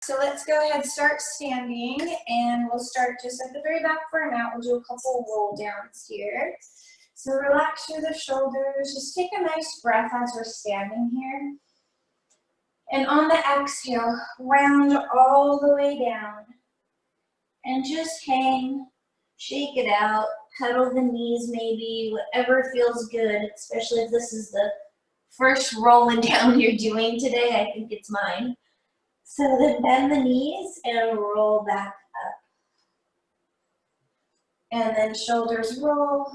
So let's go ahead, start standing, and we'll start just at the very back for a mat. We'll do a couple roll downs here. So relax through the shoulders. Just take a nice breath as we're standing here. And on the exhale, round all the way down. And just hang, shake it out, pedal the knees maybe, whatever feels good, especially if this is the first rolling down you're doing today. I think it's mine. So then bend the knees and roll back up. And then shoulders roll.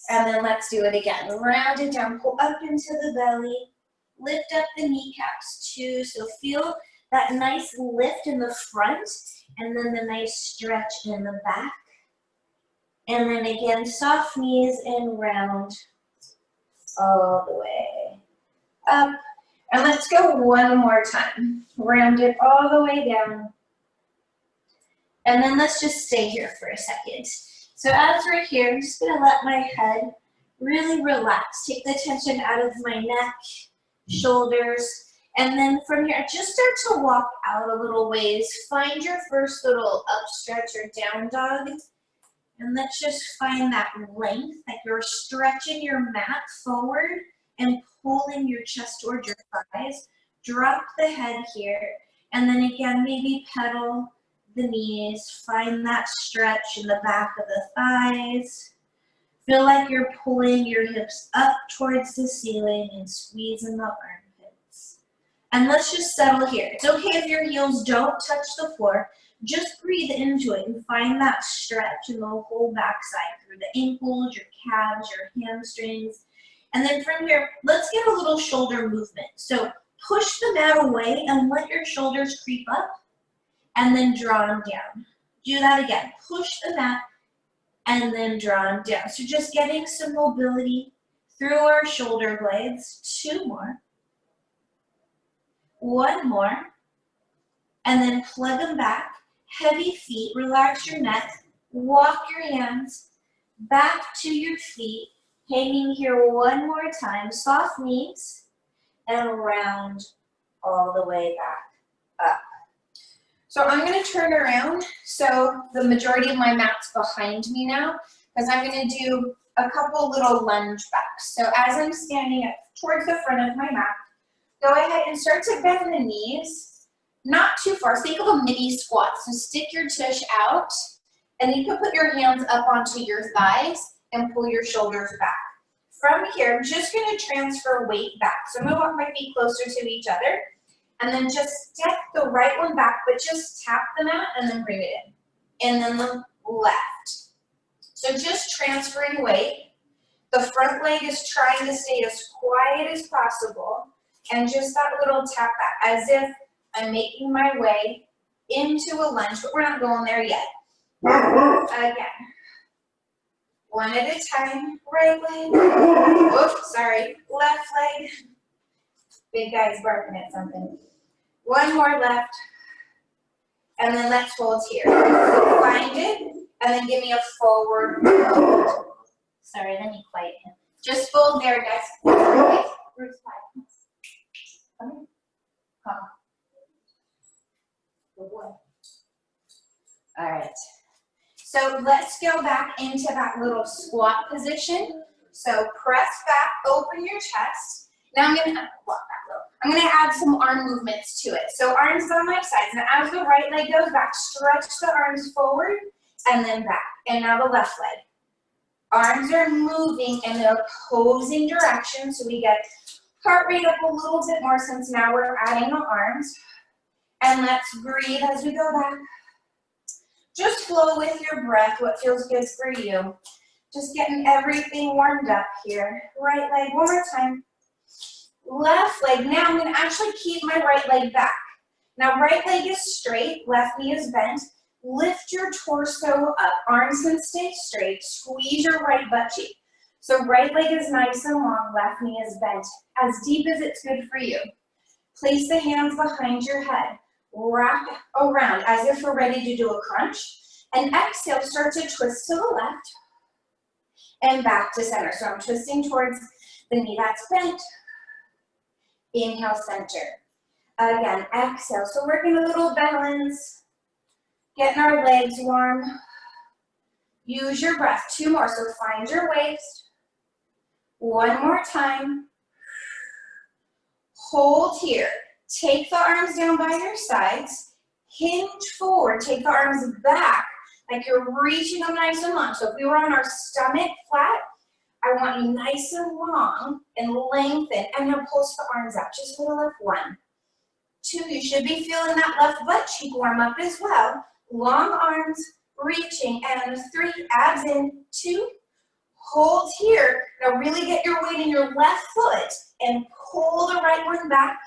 And then let's do it again. Round it down, pull up into the belly. Lift up the kneecaps too. So feel that nice lift in the front and then the nice stretch in the back. And then again, soft knees and round all the way up. And let's go one more time. Round it all the way down. And then let's just stay here for a second. So as we're here, I'm just gonna let my head really relax. Take the tension out of my neck, shoulders, and then from here, just start to walk out a little ways. Find your first little up stretch or down dog. And let's just find that length, like you're stretching your mat forward and pulling your chest towards your thighs. Drop the head here. And then again, maybe pedal the knees. Find that stretch in the back of the thighs. Feel like you're pulling your hips up towards the ceiling and squeezing the armpits. And let's just settle here. It's okay if your heels don't touch the floor. Just breathe into it and find that stretch in the whole backside through the ankles, your calves, your hamstrings. And then from here, let's get a little shoulder movement. So push the mat away and let your shoulders creep up and then draw them down. Do that again. Push the mat and then draw them down. So just getting some mobility through our shoulder blades. 2 more. 1 more. And then plug them back. Heavy feet, relax your neck. Walk your hands back to your feet. Hanging here 1 more time. Soft knees and round all the way back up. So I'm going to turn around so the majority of my mat's behind me now because I'm going to do a couple little lunge backs. So as I'm standing up towards the front of my mat, go ahead and start to bend the knees, not too far. Think of a mini squat. So stick your tush out and you can put your hands up onto your thighs and pull your shoulders back. From here, I'm just going to transfer weight back. So I'm going to walk my feet closer to each other. And then just step the right one back, but just tap the mat and then bring it in. And then the left. So just transferring weight. The front leg is trying to stay as quiet as possible. And just that little tap back, as if I'm making my way into a lunge, but we're not going there yet. Again. 1 at a time. Right leg. Oops, sorry. Left leg. Big guy's barking at something. 1 more left. And then let's hold here. Find it, and then give me a forward fold. Sorry, let me quiet him. Just fold there, guys. Bruce, quiet. Come. Good boy. All right. So let's go back into that little squat position. So press back, open your chest. Now I'm going to add some arm movements to it. So arms on my sides. And as the right leg goes back, stretch the arms forward and then back. And now the left leg. Arms are moving in the opposing direction. So we get heart rate up a little bit more since now we're adding the arms. And let's breathe as we go back. Just flow with your breath, what feels good for you. Just getting everything warmed up here. Right leg, 1 more time. Left leg. Now I'm going to actually keep my right leg back. Now right leg is straight, left knee is bent. Lift your torso up. Arms can stay straight. Squeeze your right butt cheek. So right leg is nice and long, left knee is bent. As deep as it's good for you. Place the hands behind your head. Wrap around as if we're ready to do a crunch. And exhale, start to twist to the left and back to center. So I'm twisting towards the knee that's bent. Inhale, center. Again, exhale. So working a little balance, getting our legs warm. Use your breath. 2 more. So find your waist. 1 more time. Hold here. Take the arms down by your sides. Hinge forward. Take the arms back like you're reaching them nice and long. So if we were on our stomach flat, I want you nice and long and lengthen. And now pulse the arms out just for the lift. 1, 2. You should be feeling that left butt cheek warm up as well. Long arms, reaching. And 3, abs in. 2. Hold here. Now really get your weight in your left foot and pull the right one back.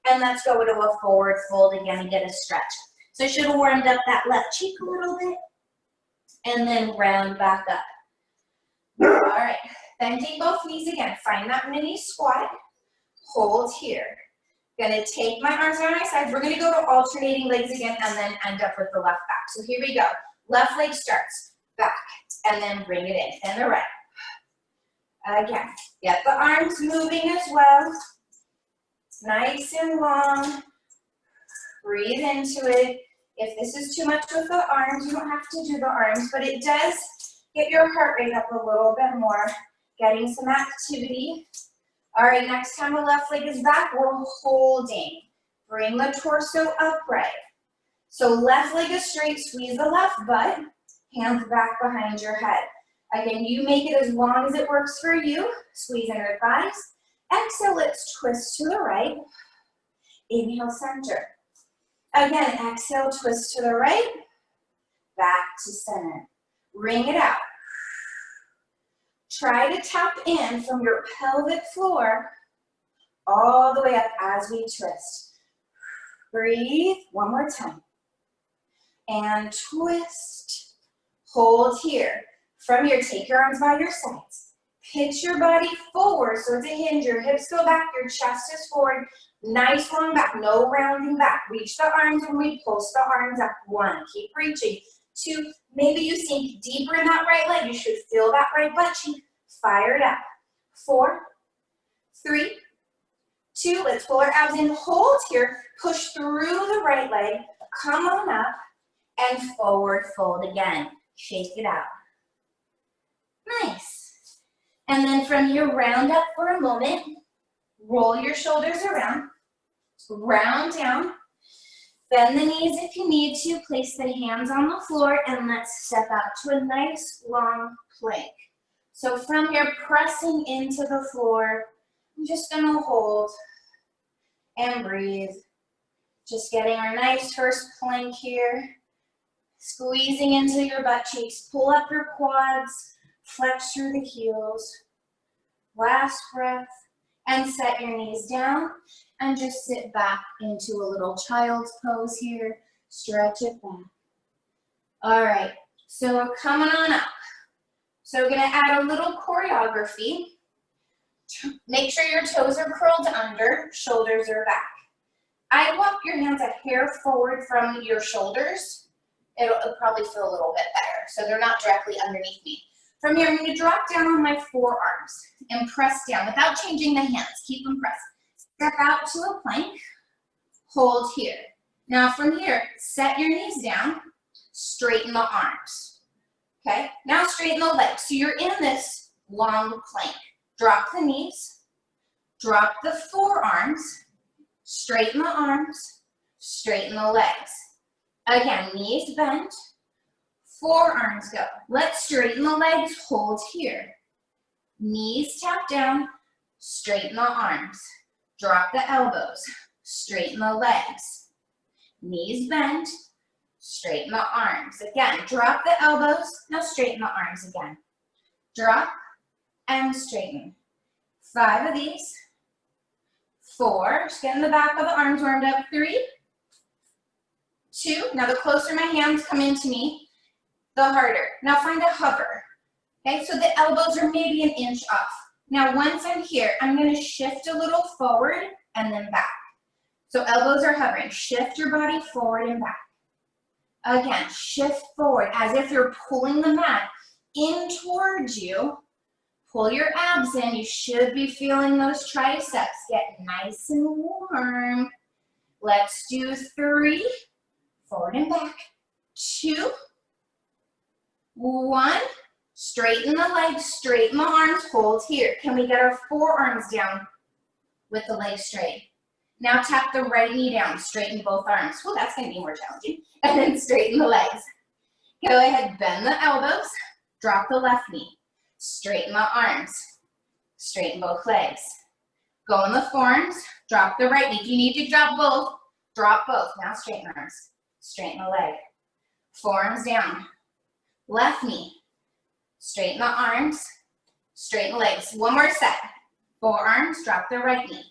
And let's go to a forward fold again and get a stretch. So I should have warmed up that left cheek a little bit. And then round back up. All right. Bending both knees again. Find that mini squat. Hold here. Gonna take my arms on my sides. We're gonna go to alternating legs again and then end up with the left back. So here we go. Left leg starts. Back. And then bring it in. And the right. Again, get the arms moving as well. Nice and long. Breathe into it. If this is too much with the arms, you don't have to do the arms, but it does get your heart rate up a little bit more, getting some activity. All right, next time the left leg is back, we're holding. Bring the torso upright. So left leg is straight, squeeze the left butt, hands back behind your head. Again, you make it as long as it works for you. Squeeze in your thighs. Exhale, let's twist to the right. Inhale, center. Again, exhale, twist to the right. Back to center. Ring it out. Try to tap in from your pelvic floor all the way up as we twist. Breathe. 1 more time. And twist. Hold here. From here, take your arms by your sides. Pitch your body forward so it's a hinge. Your hips go back, your chest is forward. Nice long back, no rounding back. Reach the arms when we pulse the arms up. 1, keep reaching. 2, maybe you sink deeper in that right leg. You should feel that right butt cheek. Fire it up. 4, 3, 2, let's pull our abs in. Hold here, push through the right leg. Come on up and forward fold again. Shake it out. Nice. And then from here, round up for a moment. Roll your shoulders around. Round down. Bend the knees if you need to. Place the hands on the floor and let's step out to a nice long plank. So from here, pressing into the floor, I'm just gonna hold and breathe. Just getting our nice first plank here. Squeezing into your butt cheeks. Pull up your quads. Flex through the heels. Last breath. And set your knees down. And just sit back into a little child's pose here. Stretch it back. All right. So we're coming on up. So we're going to add a little choreography. Make sure your toes are curled under. Shoulders are back. I walk your hands a hair forward from your shoulders. It'll probably feel a little bit better. So they're not directly underneath me. From here, I'm going to drop down on my forearms and press down without changing the hands. Keep them pressed. Step out to a plank. Hold here. Now from here, set your knees down. Straighten the arms. Okay? Now straighten the legs. So you're in this long plank. Drop the knees. Drop the forearms. Straighten the arms. Straighten the legs. Again, knees bent. Forearms go. Let's straighten the legs, hold here. Knees tap down, straighten the arms. Drop the elbows, straighten the legs. Knees bent, straighten the arms. Again, drop the elbows, now straighten the arms again. Drop and straighten. 5 of these. 4, just getting the back of the arms warmed up. 3, 2, now the closer my hands come into me, the harder. Now find a hover. Okay, so the elbows are maybe an inch off. Now once I'm here, I'm going to shift a little forward and then back. So elbows are hovering. Shift your body forward and back. Again, shift forward as if you're pulling the mat in towards you. Pull your abs in. You should be feeling those triceps get nice and warm. Let's do 3, forward and back, 2, 1. Straighten the legs, straighten the arms, hold here. Can we get our forearms down with the legs straight? Now tap the right knee down, straighten both arms. Well, that's gonna be more challenging. And then straighten the legs. Go ahead, bend the elbows, drop the left knee, straighten the arms, straighten both legs. Go on the forearms, drop the right knee. If you need to drop both. Now straighten arms, straighten the leg. Forearms down, left knee, straighten the arms, straighten the legs. One more set. Forearms, drop the right knee,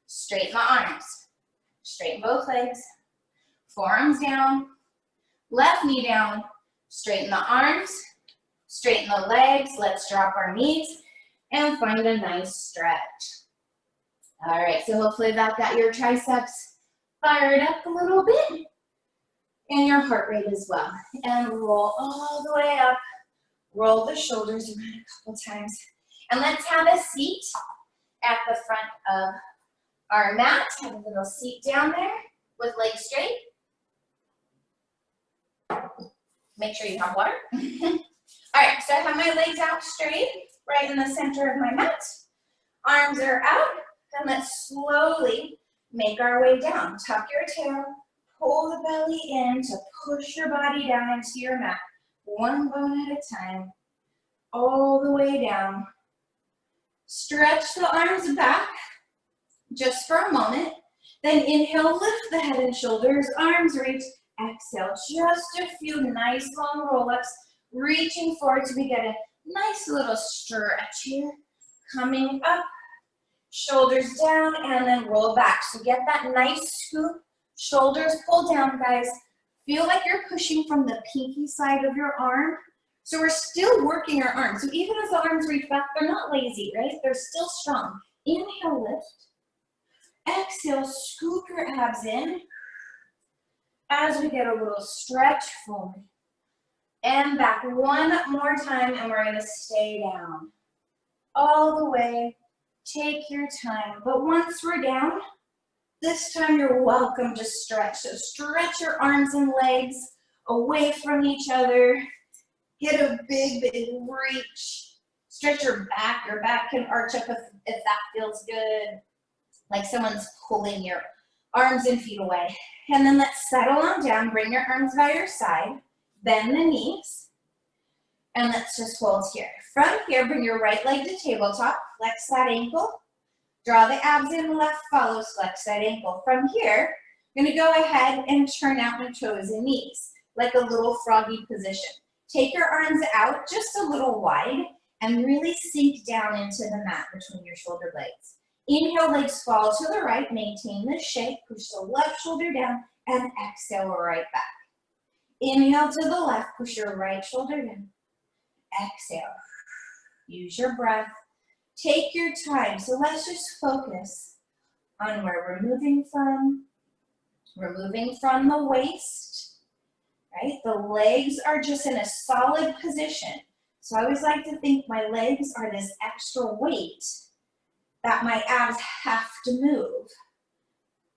straighten the arms, straighten both legs. Forearms down, left knee down, straighten the arms, straighten the legs. Let's drop our knees and find a nice stretch. All right, so hopefully that got your triceps fired up a little bit and your heart rate as well. And roll all the way up. Roll the shoulders around a couple times. And let's have a seat at the front of our mat. Have a little seat down there with legs straight. Make sure you have water. All right, so I have my legs out straight, right in the center of my mat. Arms are out. And let's slowly make our way down. Tuck your tail, pull the belly in to push your body down into your mat. One bone at a time, all the way down. Stretch the arms back just for a moment. Then inhale, lift the head and shoulders, arms reach. Exhale, just a few nice long roll-ups, reaching forward till we get a nice little stretch here. Coming up. Shoulders down and then roll back. So get that nice scoop. Shoulders pull down, guys. Feel like you're pushing from the pinky side of your arm. So we're still working our arms. So even as the arms reach back, they're not lazy, right? They're still strong. Inhale, lift. Exhale, scoop your abs in. As we get a little stretch forward. And back one more time, and we're gonna stay down. All the way. Take your time, but once we're down, this time you're welcome to stretch. So stretch your arms and legs away from each other. Get a big, big reach. Stretch your back. Your back can arch up if that feels good, like someone's pulling your arms and feet away. And then let's settle on down. Bring your arms by your side. Bend the knees. And let's just hold here. From here, bring your right leg to tabletop. Flex that ankle. Draw the abs in, left follows, flex that ankle. From here, I'm gonna go ahead and turn out my toes and knees, like a little froggy position. Take your arms out just a little wide and really sink down into the mat between your shoulder blades. Inhale, legs fall to the right, maintain this shape, push the left shoulder down, and exhale right back. Inhale to the left, push your right shoulder down. Exhale. Use your breath. Take your time. So let's just focus on where we're moving from. We're moving from the waist, right? The legs are just in a solid position. So I always like to think my legs are this extra weight that my abs have to move.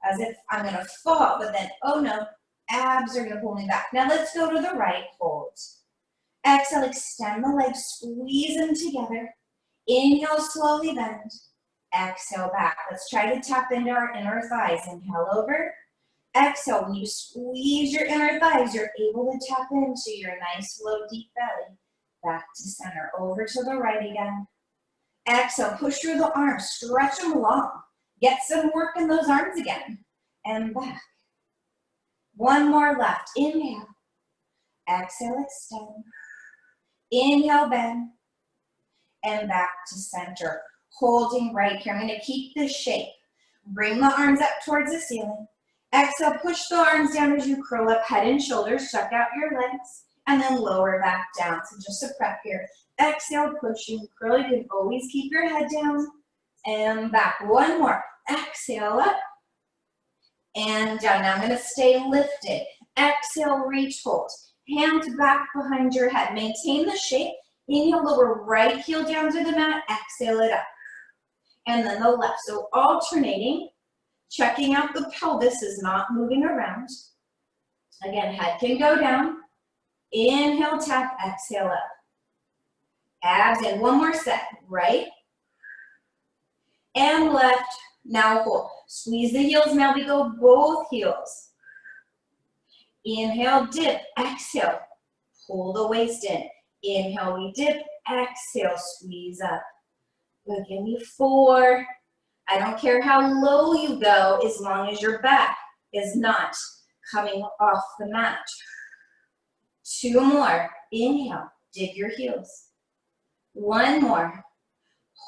As if I'm gonna fall, but then, oh no, abs are gonna pull me back. Now let's go to the right, hold. Exhale, extend the legs, squeeze them together. Inhale, slowly bend. Exhale, back. Let's try to tap into our inner thighs. Inhale over. Exhale, when you squeeze your inner thighs, you're able to tap into your nice, low, deep belly. Back to center, over to the right again. Exhale, push through the arms, stretch them long. Get some work in those arms again. And back. One more left. Inhale. Exhale, extend. Inhale, bend. And back to center. Holding right here. I'm going to keep this shape. Bring the arms up towards the ceiling. Exhale, push the arms down as you curl up head and shoulders. Check out your legs. And then lower back down. So just a prep here. Exhale, push and curl. You can always keep your head down. And back. One more. Exhale up. And down. Now I'm going to stay lifted. Exhale, reach, hold. Hands back behind your head. Maintain the shape. Inhale, lower right heel down to the mat. Exhale it up. And then the left. So alternating. Checking out the pelvis is not moving around. Again, head can go down. Inhale, tap, exhale up. Abs in, one more set, right and left. Now hold. Squeeze the heels, now we go both heels. Inhale, dip, exhale, pull the waist in. Inhale, we dip, exhale, squeeze up. Good, give me 4. I don't care how low you go as long as your back is not coming off the mat. 2 more. Inhale, dig your heels. 1 more.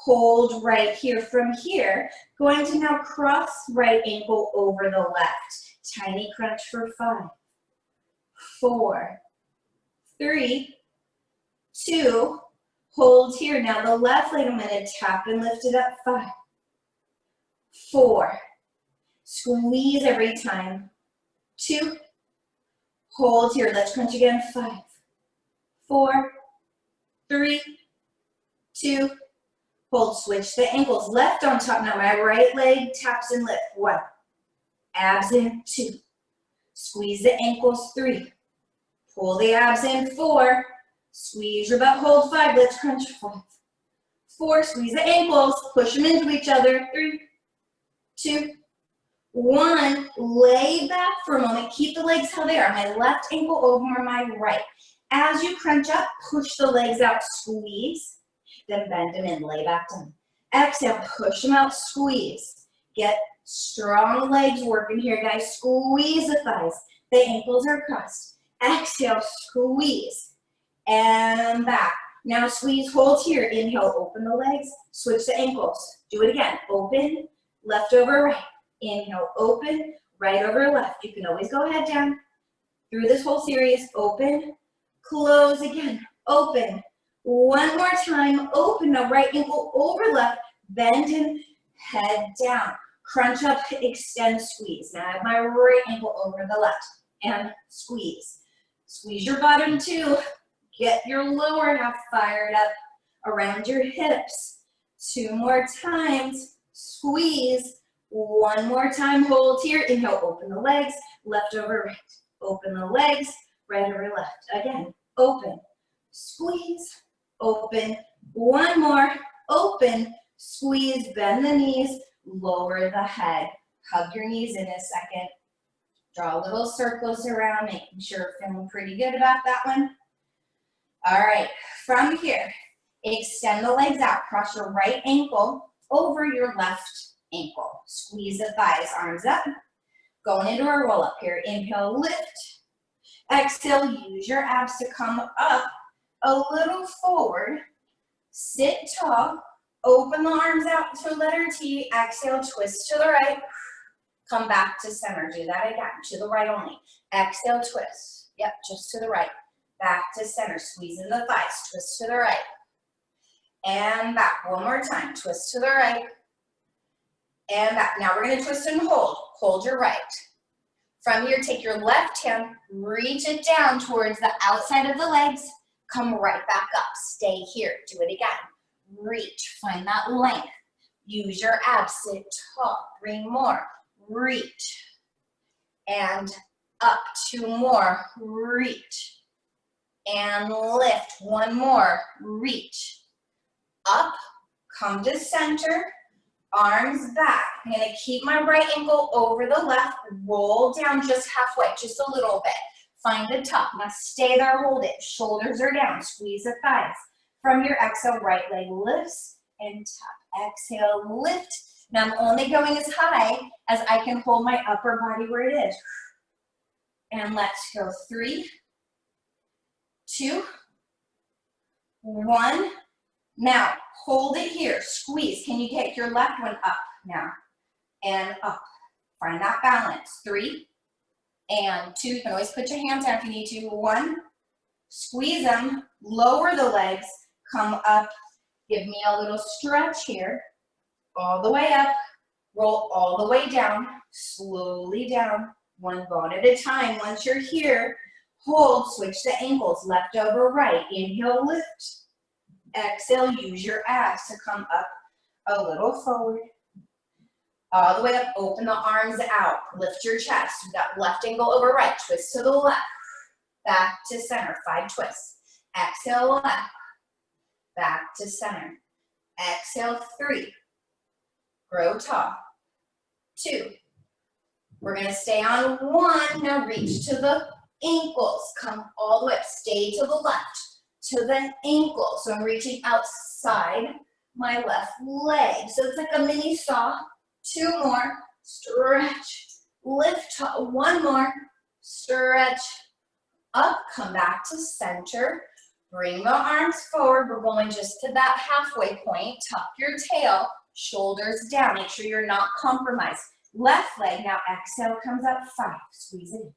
Hold right here. From here, going to now cross right ankle over the left. Tiny crunch for 5, 4, 3, 2, hold here. Now the left leg, I'm going to tap and lift it up. 5, 4, squeeze every time. 2, hold here. Let's crunch again. 5, 4, 3, 2, hold. Switch the ankles. Left on top. Now my right leg taps and lift. 1, abs in. 2, squeeze the ankles. 3, pull the abs in. 4, squeeze your butt. Hold. 5, let's crunch. 5, 4, squeeze the ankles. Push them into each other. 3, 2, 1. Lay back for a moment. Keep the legs how they are. My left ankle over my right. As you crunch up, push the legs out. Squeeze. Then bend them in. Lay back down. Exhale. Push them out. Squeeze. Get strong legs working here, guys. Squeeze the thighs. The ankles are crossed. Exhale. Squeeze. And back. Now squeeze. Hold here. Inhale. Open the legs. Switch the ankles. Do it again. Open. Left over right. Inhale, open, right over left. You can always go head down through this whole series. Open, close again, open. 1 more time, open. Now right ankle over left, bend in, head down. Crunch up, extend, squeeze. Now I have my right ankle over the left and squeeze. Squeeze your bottom too. Get your lower half fired up around your hips. 2 more times, squeeze. 1 more time, hold here. Inhale, open the legs, left over right. Open the legs, right over left. Again, open, squeeze, open. 1 more, open, squeeze, bend the knees, lower the head. Hug your knees in a second. Draw little circles around, making sure you're feeling pretty good about that one. All right, from here, extend the legs out. Cross your right ankle over your left ankle. Squeeze the thighs, arms up. Going into a roll up here. Inhale, lift. Exhale, use your abs to come up a little forward. Sit tall. Open the arms out to letter T. Exhale, twist to the right. Come back to center. Do that again. To the right only. Exhale, twist. Yep, just to the right. Back to center. Squeeze in the thighs. Twist to the right. And back. 1 more time. Twist to the right. And back. Now we're going to twist and hold. Hold your right. From here, take your left hand, reach it down towards the outside of the legs. Come right back up. Stay here. Do it again. Reach. Find that length. Use your abs. Sit tall. 3 more. Reach. And up. 2 more. Reach. And lift. 1 more. Reach. Up. Come to center. Arms back. I'm going to keep my right ankle over the left. Roll down just halfway, just a little bit. Find the top. Now stay there, hold it. Shoulders are down. Squeeze the thighs. From your exhale, right leg lifts and tap. Exhale, lift. Now I'm only going as high as I can hold my upper body where it is. And let's go. 3, 2, 1. Now, hold it here, squeeze. Can you take your left one up now? And up. Find that balance. 3 and 2. You can always put your hands down if you need to. 1. Squeeze them. Lower the legs. Come up. Give me a little stretch here. All the way up. Roll all the way down. Slowly down. 1 bone at a time. Once you're here, hold. Switch the ankles. Left over right. Inhale, lift. Exhale, use your abs to come up a little forward. All the way up, open the arms out. Lift your chest. We got left ankle over right. Twist to the left. Back to center. 5 twists. Exhale, left. Back to center. Exhale, 3. Grow tall. 2. We're going to stay on 1. Now reach to the ankles. Come all the way up. Stay to the left. To the ankle. So I'm reaching outside my left leg. So it's like a mini saw. 2 more. Stretch. Lift. 1 more. Stretch. Up. Come back to center. Bring the arms forward. We're going just to that halfway point. Tuck your tail. Shoulders down. Make sure you're not compromised. Left leg. Now exhale comes up. 5. Squeeze it in.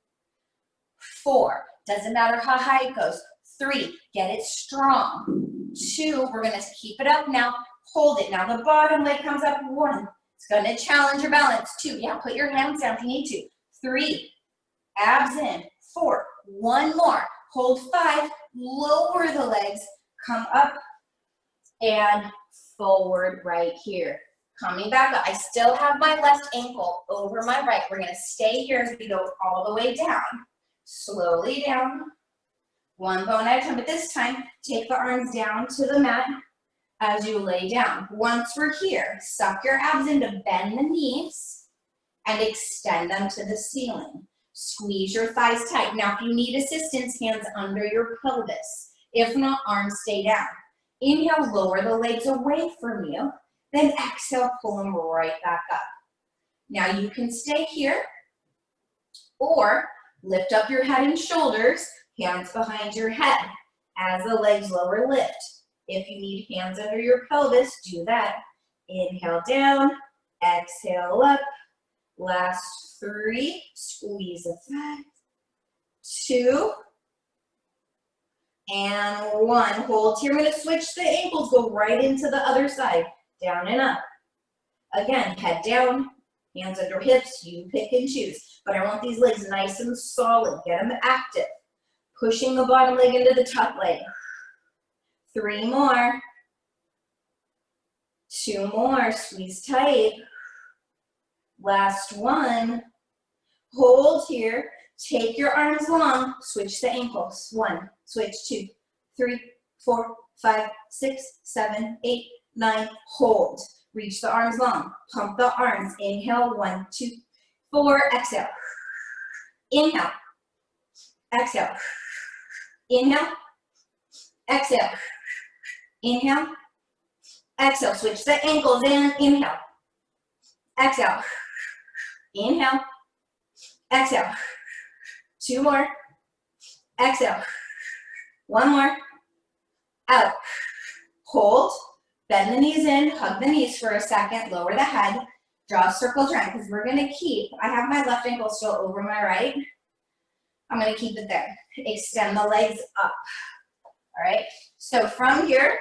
4. Doesn't matter how high it goes. 3. Get it strong. 2. We're going to keep it up now. Hold it. Now the bottom leg comes up. 1. It's going to challenge your balance. 2. Yeah, put your hands down if you need to. 3. Abs in. 4. 1 more. Hold 5. Lower the legs. Come up and forward right here. Coming back up. I still have my left ankle over my right. We're going to stay here as we go all the way down. Slowly down. 1 bone at a time. But this time, take the arms down to the mat as you lay down. Once we're here, suck your abs in to bend the knees and extend them to the ceiling. Squeeze your thighs tight. Now, if you need assistance, hands under your pelvis. If not, arms stay down. Inhale, lower the legs away from you. Then exhale, pull them right back up. Now, you can stay here or lift up your head and shoulders, hands behind your head. As the legs lower, lift. If you need hands under your pelvis, do that. Inhale down, exhale up. Last 3, squeeze the thighs. 2, and 1. Hold here. We're going to switch the ankles, go right into the other side. Down and up. Again, head down, hands under hips, you pick and choose. But I want these legs nice and solid. Get them active. Pushing the bottom leg into the top leg. 3 more. 2 more. Squeeze tight. Last 1. Hold here. Take your arms long. Switch the ankles. 1. Switch 2, 3, 4, 5, 6, 7, 8, 9. Hold. Reach the arms long. Pump the arms. Inhale. 1, 2, 4. Exhale. Inhale. Exhale. Inhale. Exhale. Inhale. Exhale. Switch the ankles in. Inhale. Exhale. Inhale. Exhale. 2 more. Exhale. 1 more. Out. Hold. Bend the knees in. Hug the knees for a second. Lower the head. Draw circles around because we're going to keep, I have my left ankle still over my right. I'm going to keep it there. Extend the legs up. All right. So from here,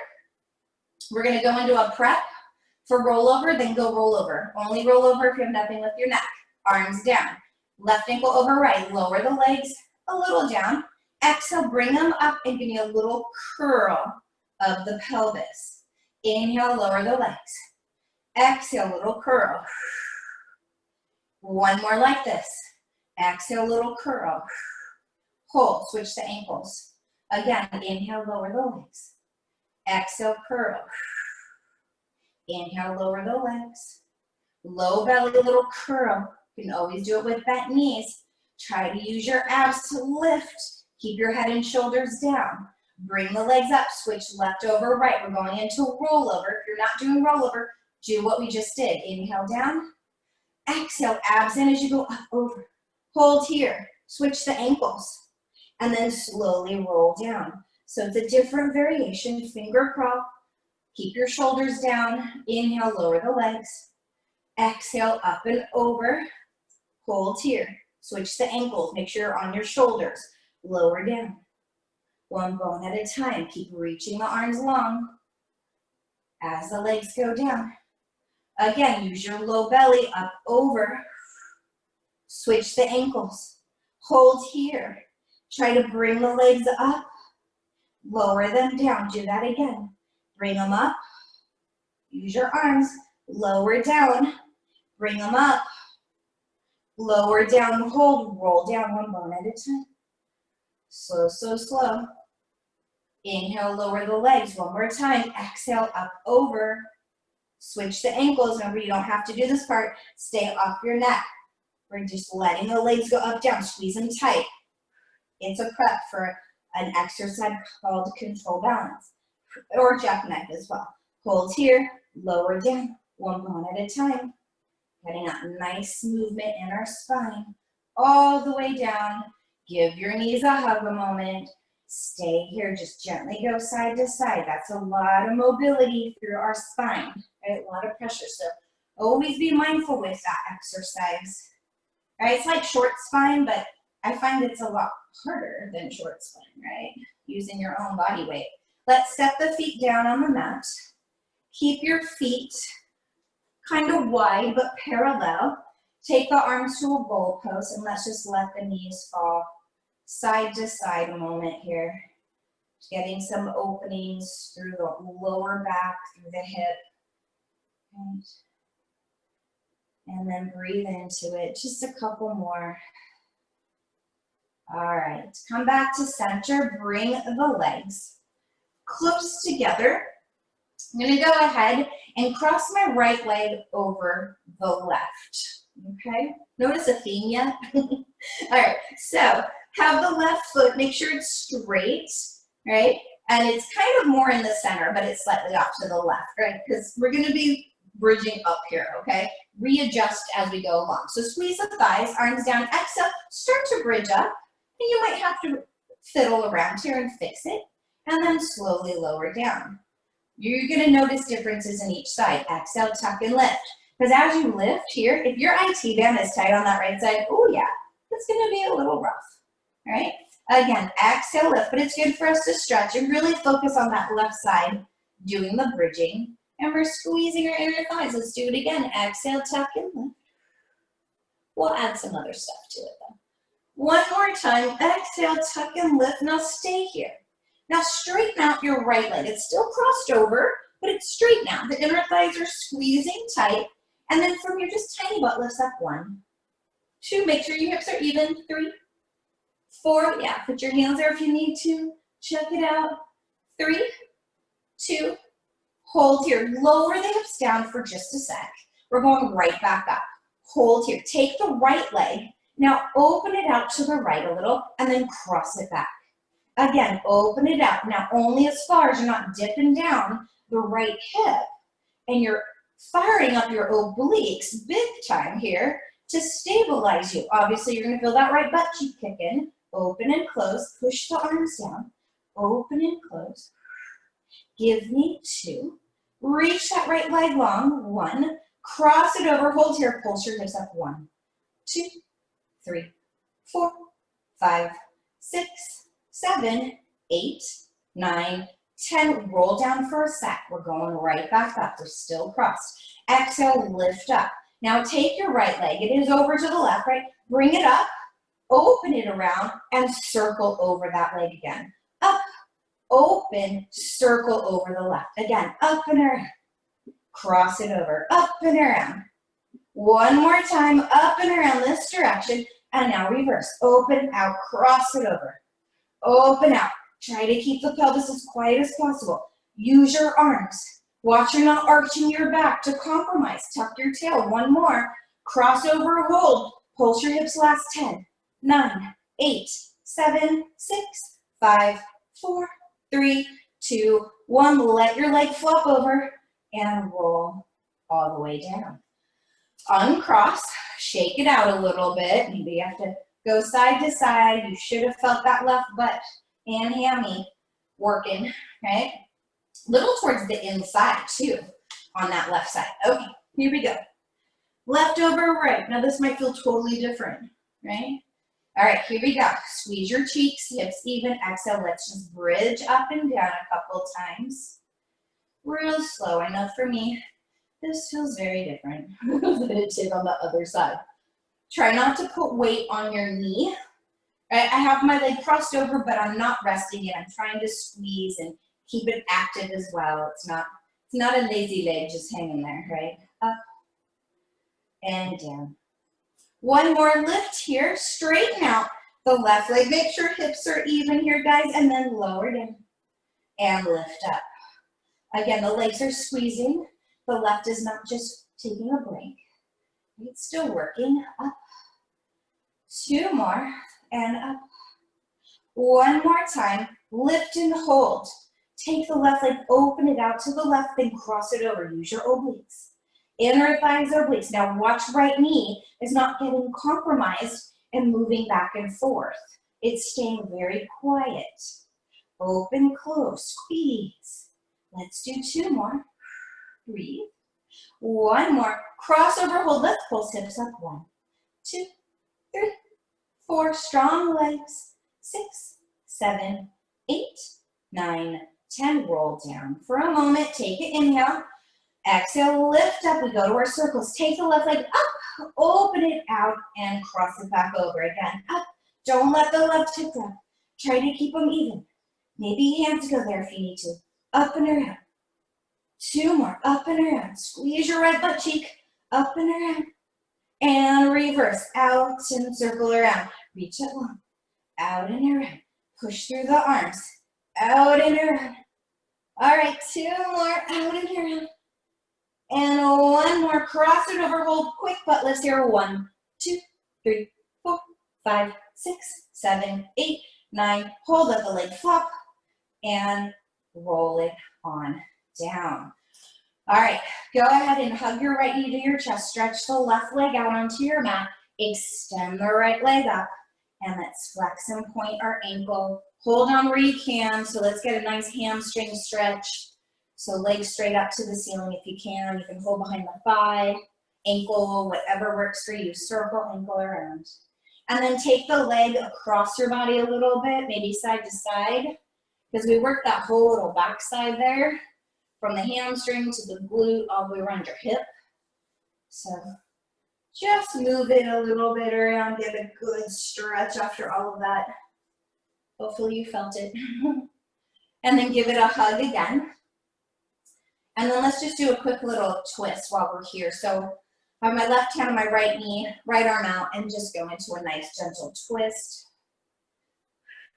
we're going to go into a prep for rollover, then go rollover. Only rollover if you have nothing with your neck. Arms down. Left ankle over right. Lower the legs a little down. Exhale, bring them up and give me a little curl of the pelvis. Inhale, lower the legs. Exhale, little curl. 1 more like this. Exhale, little curl. Hold, switch the ankles. Again, inhale, lower the legs. Exhale, curl. Inhale, lower the legs. Low belly, little curl. You can always do it with bent knees. Try to use your abs to lift. Keep your head and shoulders down. Bring the legs up, switch left over right. We're going into rollover. If you're not doing rollover, do what we just did. Inhale down. Exhale, abs in as you go up, over. Hold here. Switch the ankles. And then slowly roll down. So it's a different variation. Finger crawl. Keep your shoulders down. Inhale, lower the legs. Exhale, up and over. Hold here. Switch the ankles. Make sure you're on your shoulders. Lower down. 1 bone at a time. Keep reaching the arms long as the legs go down. Again, use your low belly up over. Switch the ankles. Hold here. Try to bring the legs up. Lower them down. Do that again. Bring them up. Use your arms. Lower down. Bring them up. Lower down, hold, roll down one bone at a time. Slow, slow, slow. Inhale, lower the legs one more time. Exhale, up, over. Switch the ankles. Remember, you don't have to do this part. Stay off your neck. We're just letting the legs go up, down. Squeeze them tight. It's a prep for an exercise called control balance, or jackknife as well. Hold here, lower down, one bone at a time. Getting that nice movement in our spine. All the way down. Give your knees a hug a moment. Stay here, just gently go side to side. That's a lot of mobility through our spine, right? A lot of pressure. So always be mindful with that exercise, right? It's like short spine, but I find it's a lot harder than short spine, right? Using your own body weight. Let's step the feet down on the mat. Keep your feet kind of wide but parallel. Take the arms to a goalpost and let's just let the knees fall side to side a moment here. Getting some openings through the lower back, through the hip. Right. And then breathe into it. Just a couple more. All right, come back to center. Bring the legs close together. I'm gonna go ahead and cross my right leg over the left, okay? Notice a theme yet? All right, so have the left foot, make sure it's straight, right? And it's kind of more in the center, but it's slightly off to the left, right? Because we're gonna be bridging up here, okay? Readjust as we go along. So squeeze the thighs, arms down, exhale, start to bridge up, and you might have to fiddle around here and fix it, and then slowly lower down. You're gonna notice differences in each side. Exhale, tuck and lift. Because as you lift here, if your IT band is tight on that right side, oh yeah, it's gonna be a little rough, all right? Again, exhale, lift, but it's good for us to stretch and really focus on that left side, doing the bridging, and we're squeezing our inner thighs. Let's do it again. Exhale, tuck and lift. We'll add some other stuff to it though. One more time, exhale, tuck and lift. Now stay here. Now straighten out your right leg. It's still crossed over, but it's straight now. The inner thighs are squeezing tight. And then from here, just tiny butt lifts up. 1, 2, make sure your hips are even. 3, 4, yeah, put your hands there if you need to. Check it out. 3, 2, hold here. Lower the hips down for just a sec. We're going right back up. Hold here. Take the right leg. Now open it out to the right a little and then cross it back. Again, open it out. Now only as far as you're not dipping down the right hip and you're firing up your obliques big time here to stabilize you. Obviously, you're gonna feel that right butt cheek kick in. Open and close, push the arms down. Open and close. Give me 2. Reach that right leg long. 1. Cross it over, hold here, pulse your hips up. 1, 2, 3, 4, 5, 6, 7, 8, 9, 10. Roll down for a sec. We're going right back up. We're still crossed. Exhale, lift up. Now take your right leg. It is over to the left, right? Bring it up, open it around, and circle over that leg again. Up, open, circle over the left. Again, up and around. Cross it over, up and around. One more time, up and around this direction. And now reverse. Open, out, cross it over. Open out. Try to keep the pelvis as quiet as possible. Use your arms. Watch you're not arching your back to compromise. Tuck your tail. One more. Cross over, hold. Pulse your hips last 10, 9, 8, 7, 6, 5, 4, 3, 2, 1. Let your leg flop over and roll all the way down. Uncross. Shake it out a little bit. Maybe you have to go side to side. You should have felt that left butt and hammy working, right? Little towards the inside too on that left side. Okay, here we go. Left over right. Now this might feel totally different, right? All right, here we go. Squeeze your cheeks, hips even. Exhale, let's just bridge up and down a couple times. Real slow. I know for me, this feels very different than it did on the other side. Try not to put weight on your knee. Right? I have my leg crossed over, but I'm not resting it. I'm trying to squeeze and keep it active as well. It's not a lazy leg just hanging there, right? Up, and down. One more lift here, straighten out the left leg. Make sure hips are even here, guys, and then lower down and lift up. Again, the legs are squeezing. The left is not just taking a break. It's still working. Up. Two more, and up. One more time, lift and hold. Take the left leg, open it out to the left, then cross it over. Use your obliques. Inner thighs, obliques. Now watch right knee is not getting compromised and moving back and forth. It's staying very quiet. Open, close, squeeze. Let's do two more. Breathe. One more. Crossover hold. Let's pulse hips up. 1, 2, 3, 4. Strong legs. 6, 7, 8, 9, 10. Roll down for a moment. Take it. Inhale. Exhale. Lift up. We go to our circles. Take the left leg up. Open it out and cross it back over again. Up. Don't let the left hip down. Try to keep them even. Maybe hands go there if you need to. Up and around. Two more. Up and around. Squeeze your right butt cheek. Up and around. And reverse. Out and circle around. Reach it long. Out and around. Push through the arms. Out and around. All right. Two more. Out and around. And one more. Cross it over. Hold quick butt lifts here. 1, 2, 3, 4, 5, 6, 7, 8, 9. Hold up the leg flop. And roll it on down. All right, go ahead and hug your right knee to your chest. Stretch the left leg out onto your mat. Extend the right leg up. And let's flex and point our ankle. Hold on where you can. So let's get a nice hamstring stretch. So legs straight up to the ceiling if you can. You can hold behind the thigh, ankle, whatever works for you. Circle ankle around. And then take the leg across your body a little bit, maybe side to side. Because we work that whole little backside there, from the hamstring to the glute, all the way around your hip. So just move it a little bit around, get a good stretch after all of that. Hopefully you felt it. And then give it a hug again. And then let's just do a quick little twist while we're here. So I have my left hand on my right knee, right arm out, and just go into a nice gentle twist.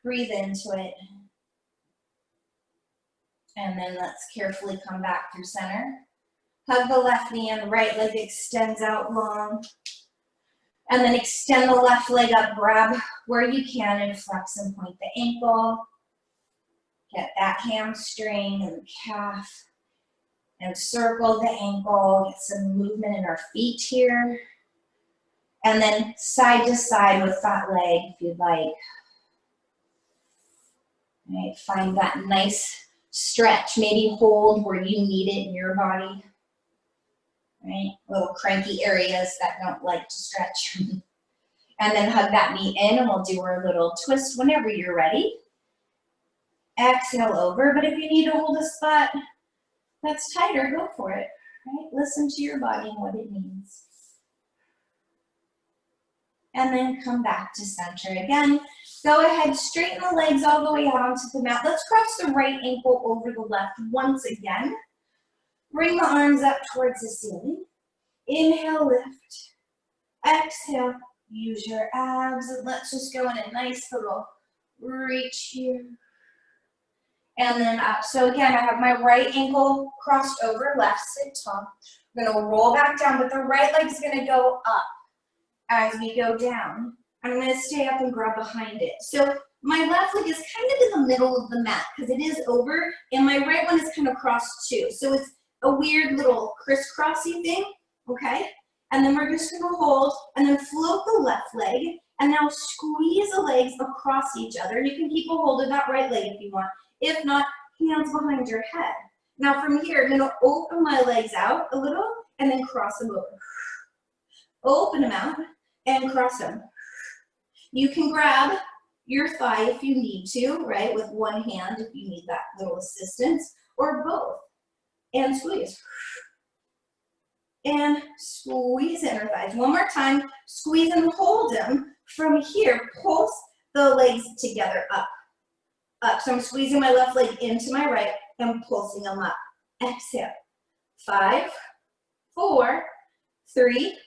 Breathe into it. And then let's carefully come back through center. Hug the left knee and right leg extends out long. And then extend the left leg up, grab where you can and flex and point the ankle. Get that hamstring and calf. And circle the ankle, get some movement in our feet here. And then side to side with that leg if you'd like. All right, find that nice stretch, maybe hold where you need it in your body, right? Little cranky areas that don't like to stretch. And then hug that knee in and we'll do our little twist whenever you're ready. Exhale over, but if you need to hold a spot that's tighter, go for it, right? Listen to your body and what it needs. And then come back to center again. Go ahead, straighten the legs all the way out onto the mat. Let's cross the right ankle over the left once again. Bring the arms up towards the ceiling. Inhale, lift. Exhale, use your abs. And let's just go in a nice little reach here. And then up. So again, I have my right ankle crossed over, left sit tall. I'm gonna roll back down, but the right leg is gonna go up as we go down. I'm going to stay up and grab behind it. So my left leg is kind of in the middle of the mat because it is over, and my right one is kind of crossed too. So it's a weird little crisscrossy thing, okay? And then we're just going to hold and then float the left leg and now squeeze the legs across each other. You can keep a hold of that right leg if you want. If not, hands behind your head. Now from here, I'm going to open my legs out a little and then cross them over. Open them out and cross them. You can grab your thigh if you need to, right, with one hand if you need that little assistance, or both. And squeeze. And squeeze inner thighs. One more time, squeeze and hold them. From here, pulse the legs together up. Up. So I'm squeezing my left leg into my right and pulsing them up. Exhale. 5, 4, 3,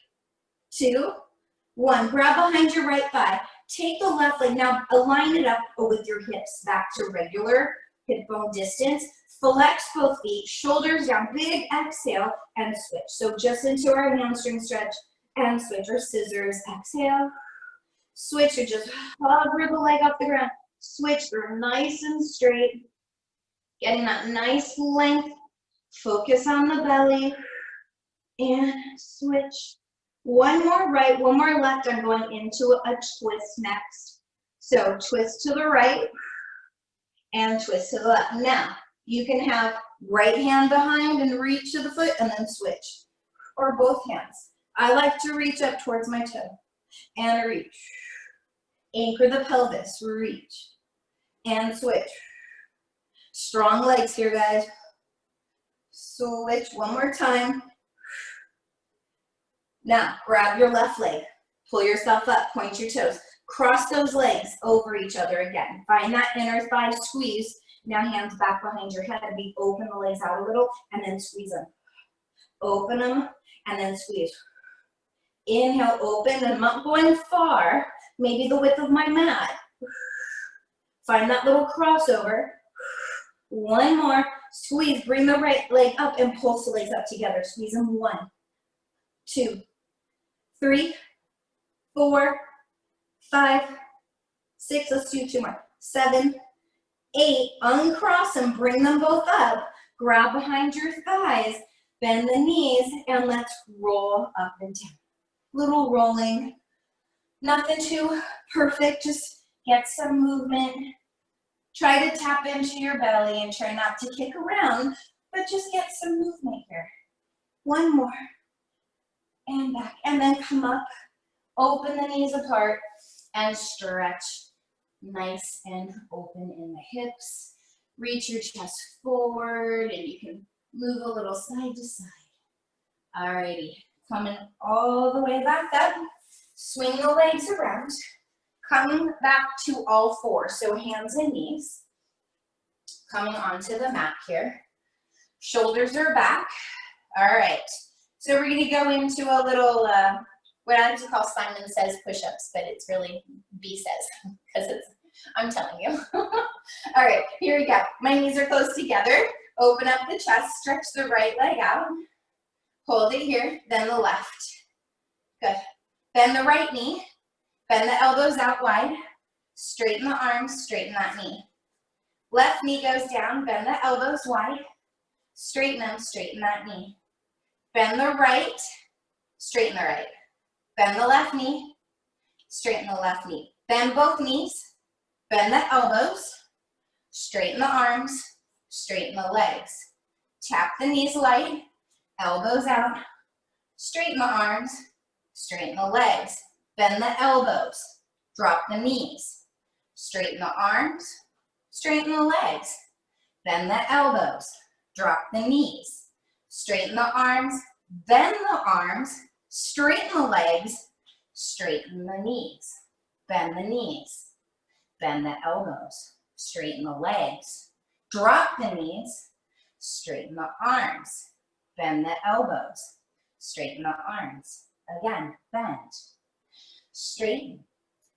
2, 1. Grab behind your right thigh. Take the left leg. Now align it up with your hips back to regular hip bone distance. Flex both feet, shoulders down, big exhale, and switch. So just into our hamstring stretch and switch, or scissors. Exhale, switch, or just hover the leg off the ground. Switch through nice and straight, getting that nice length. Focus on the belly, and switch. One more right, one more left. I'm going into a twist next. So twist to the right and twist to the left. Now, you can have right hand behind and reach to the foot and then switch. Or both hands. I like to reach up towards my toe and reach. Anchor the pelvis, reach and switch. Strong legs here, guys. Switch one more time. Now, grab your left leg. Pull yourself up, point your toes. Cross those legs over each other again. Find that inner thigh squeeze. Now hands back behind your head. Open the legs out a little and then squeeze them. Open them and then squeeze. Inhale, open. I'm not going far. Maybe the width of my mat. Find that little crossover. One more. Squeeze. Bring the right leg up and pulse the legs up together. Squeeze them. 1, 2, 3, 4, 5, 6. Let's do 2 more. 7, 8. Uncross them. Bring them both up. Grab behind your thighs. Bend the knees. And let's roll up and down. Little rolling. Nothing too perfect. Just get some movement. Try to tap into your belly and try not to kick around, but just get some movement here. One more. And back. And then come up. Open the knees apart and stretch. Nice and open in the hips. Reach your chest forward and you can move a little side to side. Alrighty. Coming all the way back up. Swing the legs around. Coming back to all 4. So hands and knees. Coming onto the mat here. Shoulders are back. All right. So we're going to go into a little, what I like to call Simon Says push-ups, but it's really B says, because I'm telling you. All right, here we go. My knees are close together. Open up the chest, stretch the right leg out. Hold it here, then the left. Good. Bend the right knee. Bend the elbows out wide. Straighten the arms, straighten that knee. Left knee goes down, bend the elbows wide. Straighten them, straighten that knee. Bend the right, straighten the right. Bend the left knee, straighten the left knee. Bend both knees, bend the elbows, straighten the arms, straighten the legs. Tap the knees light, elbows out, straighten the arms, straighten the legs. Bend the elbows, drop the knees, straighten the arms, straighten the legs. Bend the elbows, drop the knees, straighten the arms, bend the arms, straighten the legs, straighten the knees. Bend the knees, bend the elbows, straighten the legs, drop the knees, straighten the arms, bend the elbows, straighten the arms. Again, bend. Straighten.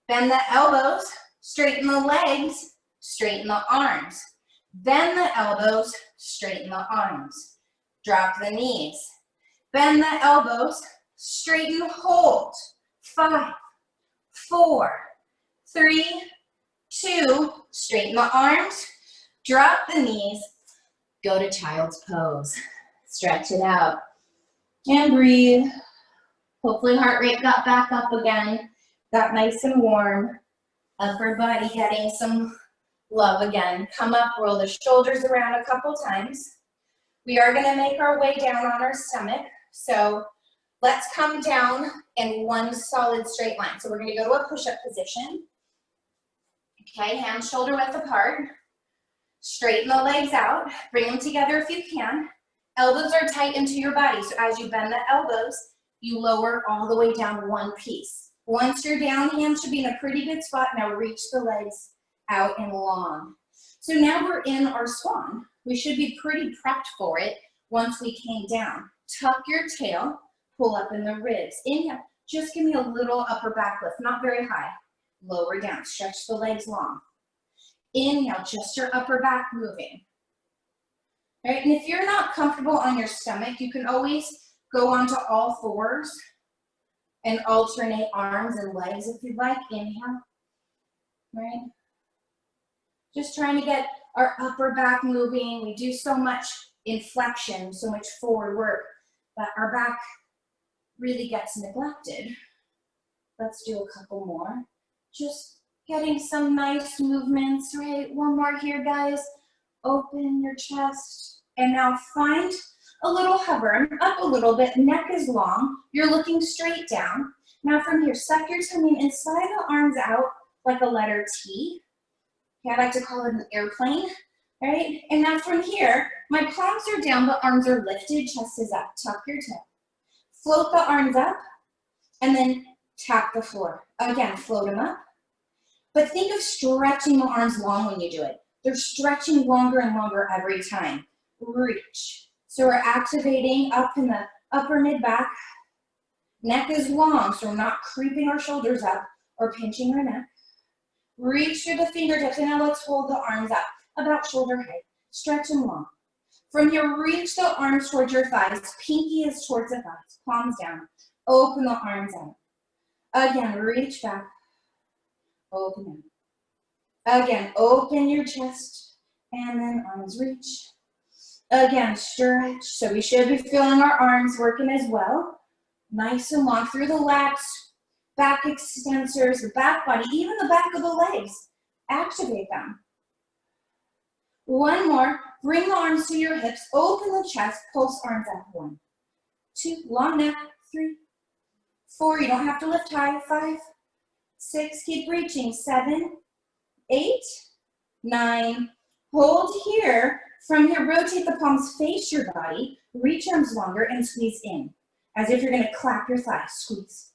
Bend the elbows, straighten the legs, straighten the arms. Bend the elbows, straighten the arms. Drop the knees. Bend the elbows, straighten, hold. 5, 4, 3, 2, straighten the arms, drop the knees, go to child's pose. Stretch it out and breathe. Hopefully heart rate got back up again, got nice and warm. Upper body getting some love again. Come up, roll the shoulders around a couple times. We are gonna make our way down on our stomach. So let's come down in one solid straight line. So we're gonna go to a push-up position. Okay, hands shoulder width apart. Straighten the legs out, bring them together if you can. Elbows are tight into your body, so as you bend the elbows, you lower all the way down one piece. Once you're down, hands should be in a pretty good spot. Now reach the legs out and long. So now we're in our swan. We should be pretty prepped for it once we came down. Tuck your tail, pull up in the ribs. Inhale, Just give me a little upper back lift, not very high. Lower down, stretch the legs long. Inhale, just your upper back moving. All right, and if you're not comfortable on your stomach, you can always go onto all fours and alternate arms and legs if you'd like. Inhale, right? Just trying to get our upper back moving. We do so much inflection, so much forward work, that our back really gets neglected. Let's do a couple more. Just getting some nice movements, right? One more here, guys. Open your chest. And now find a little hover. Up a little bit, neck is long. You're looking straight down. Now from here, suck your tummy in, slide the arms out like a letter T. Okay, I like to call it an airplane, right? And now from here, my palms are down, the arms are lifted, chest is up. Tuck your tail. Float the arms up, and then tap the floor. Again, float them up. But think of stretching the arms long when you do it. They're stretching longer and longer every time. Reach. So we're activating up in the upper mid-back. Neck is long, so we're not creeping our shoulders up or pinching our neck. Reach through the fingertips, and now let's hold the arms up, about shoulder height. Stretch them long. From here, reach the arms towards your thighs. Pinky is towards the thighs, palms down. Open the arms out. Again, reach back. Open them. Again, open your chest, and then arms reach. Again, stretch. So we should be feeling our arms working as well. Nice and long through the lats, back extensors, the back body, even the back of the legs. Activate them. One more. Bring the arms to your hips. Open the chest. Pulse arms up. 1, 2, long neck. 3, 4. You don't have to lift high. 5, 6. Keep reaching. 7, 8, 9. Hold here. From here, rotate the palms, face your body. Reach arms longer and squeeze in, as if you're going to clap your thighs. Squeeze,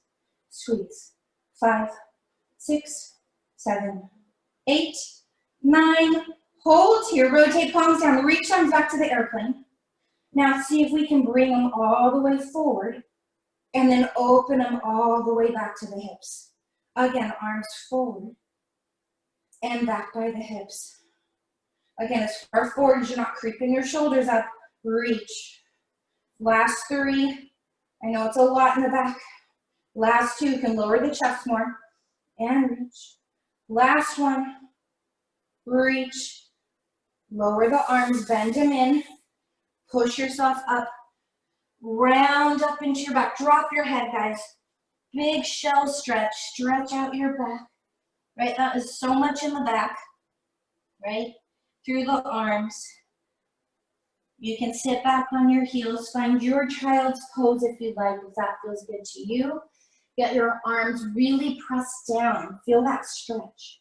squeeze. 5, 6, 7, 8, 9. Hold here, rotate palms down, reach arms back to the airplane. Now see if we can bring them all the way forward and then open them all the way back to the hips. Again, arms forward and back by the hips. Again, as far forward as you're not creeping your shoulders up, reach. Last 3. I know it's a lot in the back. Last 2, you can lower the chest more and reach. Last 1, reach. Lower the arms, bend them in, push yourself up, round up into your back. Drop your head, guys. Big shell stretch, stretch out your back, right? That is so much in the back, right? Through the arms. You can sit back on your heels, find your child's pose if you'd like, if that feels good to you. Get your arms really pressed down, feel that stretch.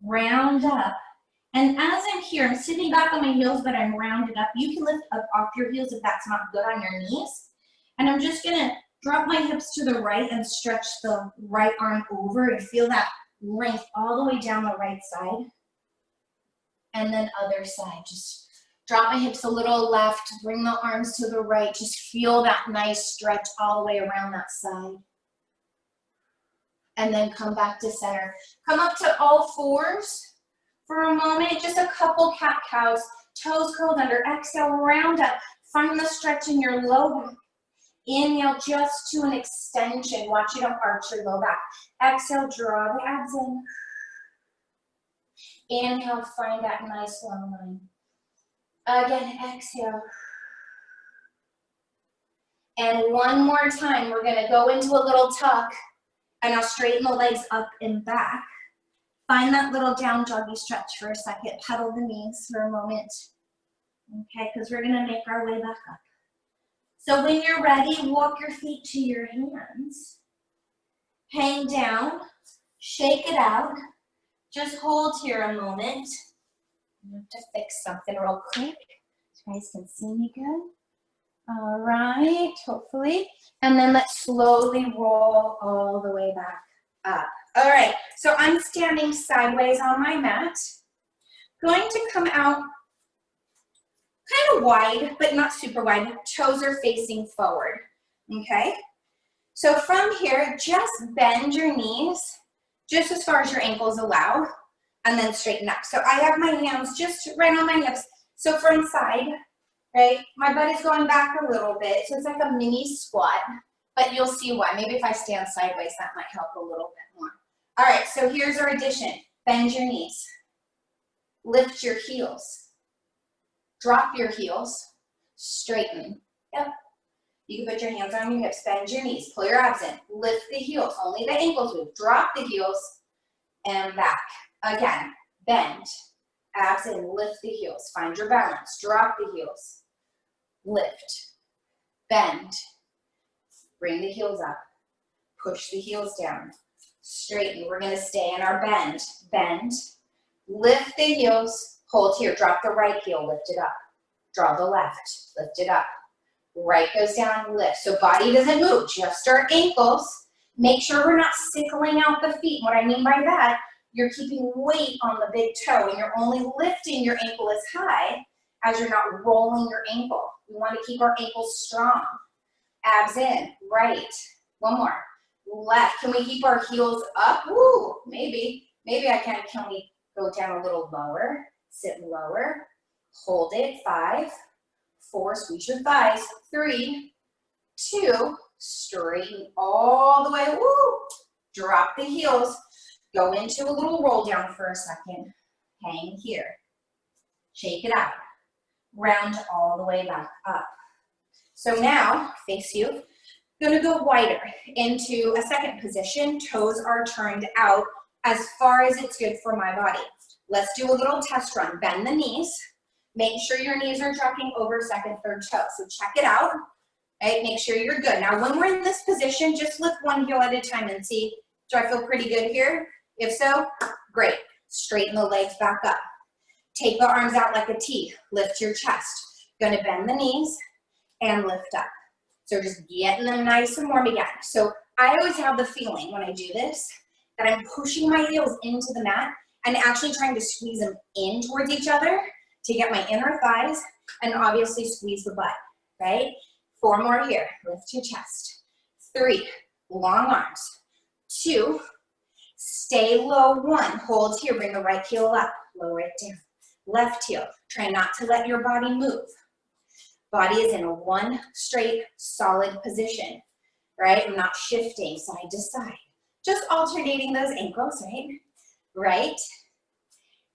Round up. And as I'm here, I'm sitting back on my heels, but I'm rounded up. You can lift up off your heels if that's not good on your knees. And I'm just gonna drop my hips to the right and stretch the right arm over and feel that length all the way down the right side. And then other side, just drop my hips a little left, bring the arms to the right. Just feel that nice stretch all the way around that side. And then come back to center. Come up to all fours. For a moment, just a couple cat-cows, toes curled under. Exhale, round up. Find the stretch in your low back. Inhale just to an extension. Watch you don't arch your low back. Exhale, draw the abs in. Inhale, find that nice long line. Again, exhale. And one more time, we're gonna go into a little tuck, and I'll straighten the legs up and back. Find that little down doggy stretch for a second. Pedal the knees for a moment. Okay, because we're gonna make our way back up. So when you're ready, walk your feet to your hands. Hang down, shake it out. Just hold here a moment. I have to fix something real quick. You guys can see me good. All right, hopefully. And then let's slowly roll all the way back up. All right, so I'm standing sideways on my mat. Going to come out kind of wide, but not super wide. Toes are facing forward, okay? So from here, just bend your knees just as far as your ankles allow, and then straighten up. So I have my hands just right on my hips. So front side, right? My butt is going back a little bit, so it's like a mini squat, but you'll see why. Maybe if I stand sideways, that might help a little bit more. All right, so here's our addition. Bend your knees. Lift your heels. Drop your heels. Straighten. Yep. You can put your hands on your hips, bend your knees, pull your abs in, lift the heels, only the ankles move, drop the heels, and back. Again, bend, abs in, lift the heels, find your balance, drop the heels, lift, bend, bring the heels up, push the heels down, straighten. We're gonna stay in our bend, bend, lift the heels, hold here, drop the right heel, lift it up, draw the left, lift it up. Right goes down, lift. So body doesn't move, just our ankles. Make sure we're not sickling out the feet. What I mean by that, you're keeping weight on the big toe and you're only lifting your ankle as high as you're not rolling your ankle. We want to keep our ankles strong. Abs in, right. One more. Left. Can we keep our heels up? Woo, maybe. Maybe I can. Can we go down a little lower? Sit lower. Hold it. 5, 4, squeeze your thighs, 3, 2, straighten all the way, woo, drop the heels, go into a little roll down for a second, hang here, shake it out, round all the way back up. So now, face you, gonna go wider into a second position, toes are turned out as far as it's good for my body. Let's do a little test run, bend the knees. Make sure your knees are dropping over second, third toe. So check it out, right? Make sure you're good. Now, when we're in this position, just lift one heel at a time and see, do I feel pretty good here? If so, great. Straighten the legs back up. Take the arms out like a T. Lift your chest. Gonna bend the knees and lift up. So just getting them nice and warm again. So I always have the feeling when I do this that I'm pushing my heels into the mat and actually trying to squeeze them in towards each other to get my inner thighs and obviously squeeze the butt, right? 4 more here, lift your chest. 3, long arms. 2, stay low. 1, hold here, bring the right heel up, lower it down. Left heel, try not to let your body move. Body is in a one straight, solid position, right? I'm not shifting side to side. Just alternating those ankles, right? Right.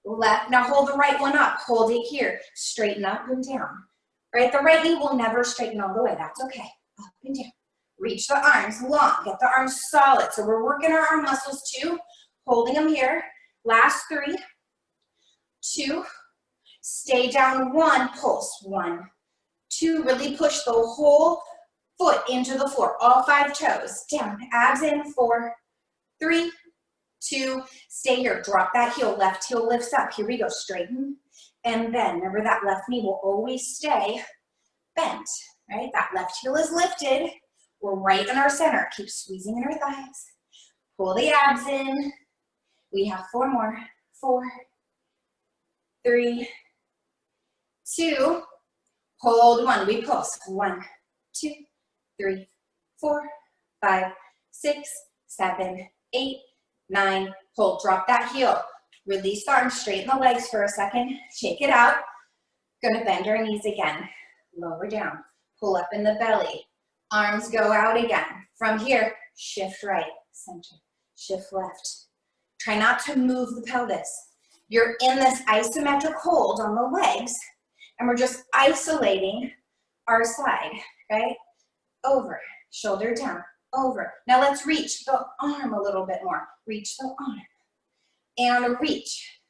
Left, now hold the right one up, hold it here, straighten up and down, right? The right knee will never straighten all the way, that's okay, up and down. Reach the arms long, get the arms solid. So we're working our arm muscles too, holding them here. Last 3, 2, stay down, 1, pulse, 1, 2, really push the whole foot into the floor, all 5 toes, down, abs in, 4, 3, 2, stay here, drop that heel, left heel lifts up, here we go, straighten and bend. Remember that left knee will always stay bent, right? That left heel is lifted, we're right in our center, keep squeezing in our thighs, pull the abs in, we have 4 more, 4, 3, 2, hold 1, we pulse, 1, 2, 3, 4, 5, 6, 7, 8, 9, hold, drop that heel, release the arms, straighten the legs for a second, shake it out, gonna bend our knees again, lower down, pull up in the belly, arms go out again, from here, shift right, center, shift left, try not to move the pelvis, you're in this isometric hold on the legs, and we're just isolating our side, right, over, shoulder down, over. Now let's reach the arm a little bit more. Reach the arm. And reach.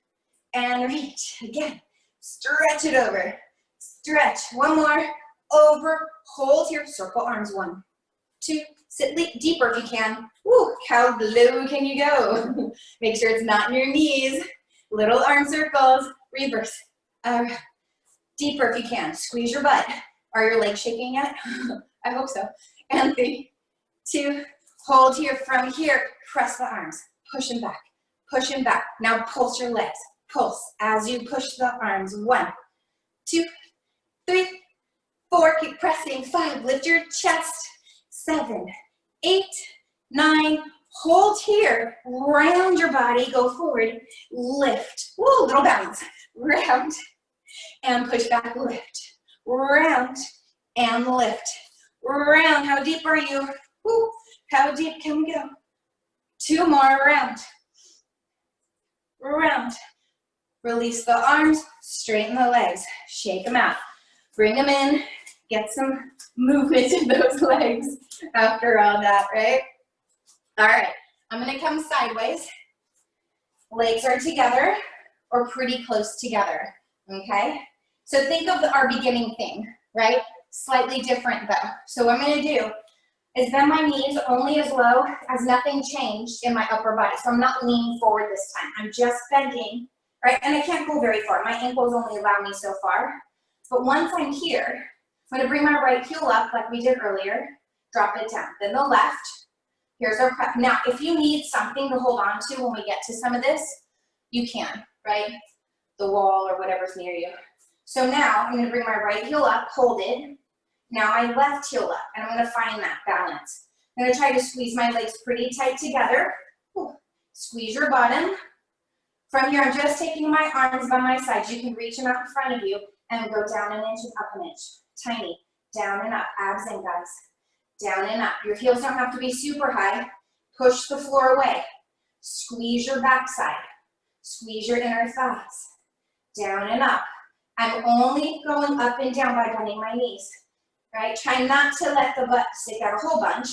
And reach. Again. Stretch it over. Stretch. 1 more. Over. Hold here. Circle arms. 1, 2. Sit deeper if you can. Woo. How low can you go? Make sure it's not in your knees. Little arm circles. Reverse. Deeper if you can. Squeeze your butt. Are your legs shaking yet? I hope so. And 3, 2, hold here, from here, press the arms, push them back, push them back. Now pulse your legs, pulse as you push the arms. 1, 2, 3, 4, keep pressing. 5, lift your chest. 7, 8, 9, hold here, round your body, go forward, lift, woo, little bounce, round, and push back, lift, round, and lift, round. How deep are you? Woo. How deep can we go? 2 more, round, round. Release the arms, straighten the legs, shake them out, bring them in, get some movement in those legs after all that, right? All right, I'm gonna come sideways. Legs are together or pretty close together, okay? So think of our beginning thing, right? Slightly different though. So what I'm gonna do is bend my knees only as low as nothing changed in my upper body. So I'm not leaning forward this time. I'm just bending, right? And I can't go very far. My ankles only allow me so far. But once I'm here, I'm gonna bring my right heel up like we did earlier, drop it down. Then the left, here's our prep. Now, if you need something to hold on to when we get to some of this, you can, right? The wall or whatever's near you. So now I'm gonna bring my right heel up, hold it. Now my left heel up, and I'm gonna find that balance. I'm gonna try to squeeze my legs pretty tight together. Ooh. Squeeze your bottom. From here, I'm just taking my arms by my sides. You can reach them out in front of you and go down an inch and up an inch. Tiny, down and up, abs in, guys. Down and up. Your heels don't have to be super high. Push the floor away. Squeeze your backside. Squeeze your inner thighs. Down and up. I'm only going up and down by bending my knees, right? Try not to let the butt stick out a whole bunch.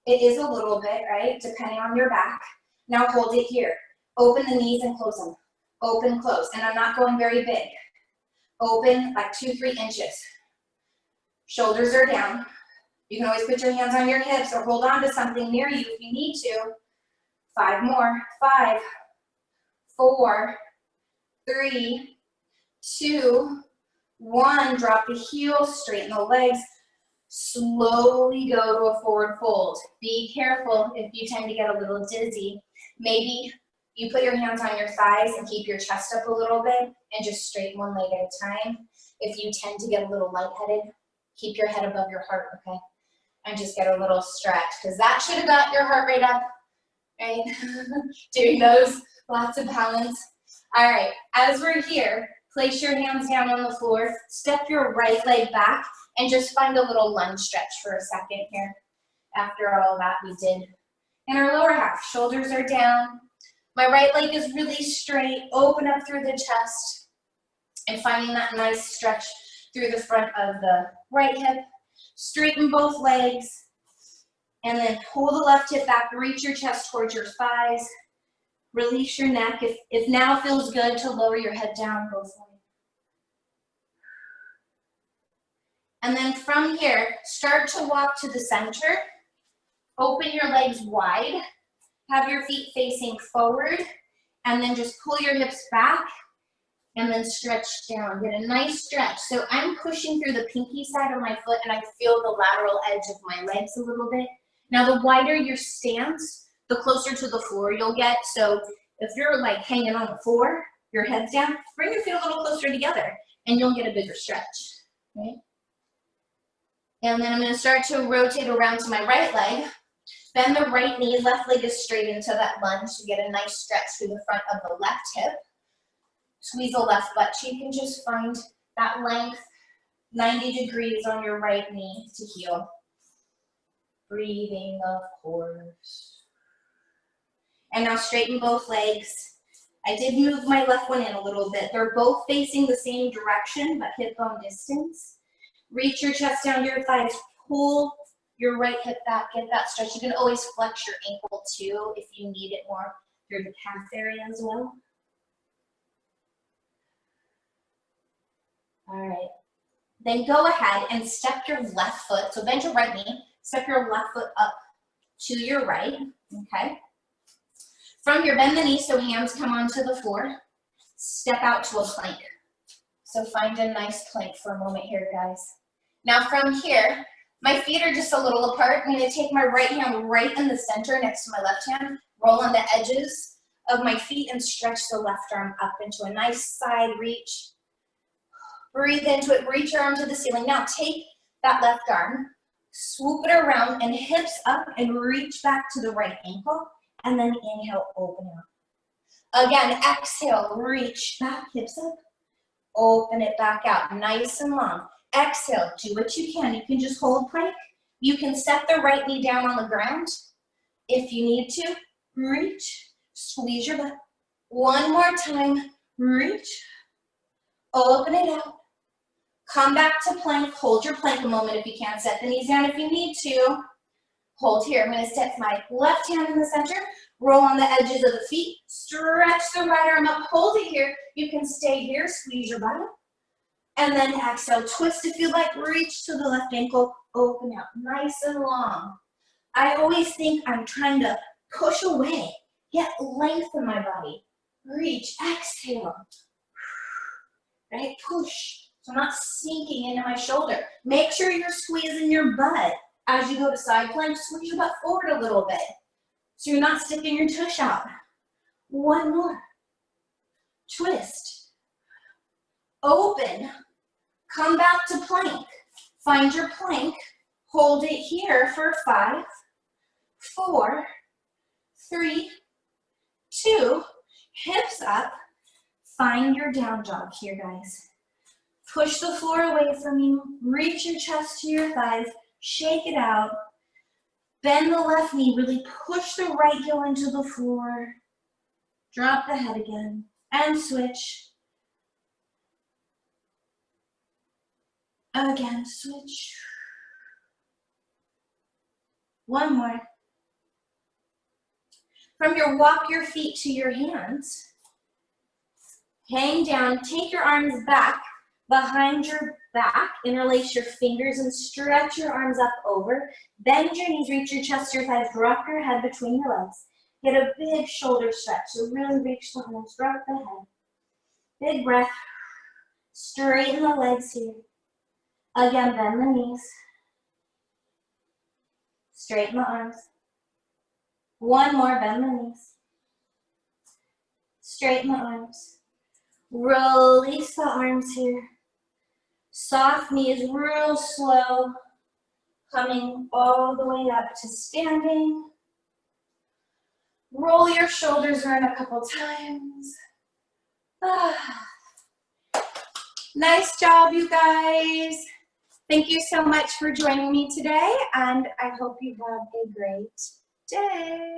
It is a little bit, right? Depending on your back. Now hold it here. Open the knees and close them. Open, close. And I'm not going very big. Open like 2-3 inches. Shoulders are down. You can always put your hands on your hips or hold on to something near you if you need to. 5 more. 5, 4, 3, 2, 1. Drop the heels, straighten the legs. Slowly go to a forward fold. Be careful if you tend to get a little dizzy. Maybe you put your hands on your thighs and keep your chest up a little bit and just straighten one leg at a time. If you tend to get a little lightheaded, keep your head above your heart, okay? And just get a little stretch, because that should have got your heart rate up, right? Doing those, lots of balance. All right, as we're here, place your hands down on the floor, step your right leg back, and just find a little lunge stretch for a second here. After all that we did. In our lower half, shoulders are down. My right leg is really straight, open up through the chest, and finding that nice stretch through the front of the right hip. Straighten both legs, and then pull the left hip back, reach your chest towards your thighs. Release your neck. If now feels good to lower your head down, go for it. And then from here, start to walk to the center. Open your legs wide. Have your feet facing forward. And then just pull your hips back. And then stretch down. Get a nice stretch. So I'm pushing through the pinky side of my foot, and I feel the lateral edge of my legs a little bit. Now, the wider your stance, the closer to the floor you'll get. So if you're like hanging on the floor, your head's down, bring your feet a little closer together, and you'll get a bigger stretch. Right? And then I'm going to start to rotate around to my right leg. Bend the right knee, left leg is straight into that lunge to get a nice stretch through the front of the left hip. Squeeze the left butt cheek and just find that length, 90 degrees on your right knee to heel. Breathing, of course. And now straighten both legs. I did move my left one in a little bit. They're both facing the same direction, but hip bone distance. Reach your chest down to your thighs. Pull your right hip back, get that stretch. You can always flex your ankle too if you need it more through the calf area as well. All right, then go ahead and step your left foot. So bend your right knee, step your left foot up to your right, okay? From here, bend the knee so hands come onto the floor. Step out to a plank. So find a nice plank for a moment here, guys. Now from here, my feet are just a little apart. I'm gonna take my right hand right in the center next to my left hand, roll on the edges of my feet and stretch the left arm up into a nice side reach. Breathe into it, reach your arm to the ceiling. Now take that left arm, Swoop it around and hips up and reach back to the right ankle. And then inhale, open out. Again, exhale, reach back, hips up. Open it back out, nice and long. Exhale, do what you can. You can just hold plank. You can set the right knee down on the ground. If you need to, reach, squeeze your butt. One more time, reach, open it out. Come back to plank, hold your plank a moment if you can. Set the knees down if you need to. Hold here, I'm gonna step my left hand in the center, roll on the edges of the feet, stretch the right arm up, hold it here. You can stay here, squeeze your butt up. And then exhale, twist if you like, reach to the left ankle, open out, nice and long. I always think I'm trying to push away, get length in my body. Reach, exhale, right, push. So I'm not sinking into my shoulder. Make sure you're squeezing your butt. As you go to side plank, squeeze your butt forward a little bit. So you're not sticking your tush out. One more. Twist. Open. Come back to plank. Find your plank. Hold it here for 5, 4, 3, 2. Hips up. Find your down dog here, guys. Push the floor away from you. Reach your chest to your thighs. Shake it out. Bend the left knee. Really push the right heel into the floor. Drop the head again. And switch. Again, switch. One more. From your walk your feet to your hands. Hang down. Take your arms back behind your back. Interlace your fingers and stretch your arms up over. Bend your knees, reach your chest to your thighs. Drop your head between your legs. Get a big shoulder stretch. So really reach the arms, drop the head. Big breath. Straighten the legs here. Again, bend the knees. Straighten the arms. One more, bend the knees. Straighten the arms. Release the arms here. Soft knees, real slow. Coming all the way up to standing. Roll your shoulders around a couple times. Nice job, you guys. Thank you so much for joining me today, and I hope you have a great day.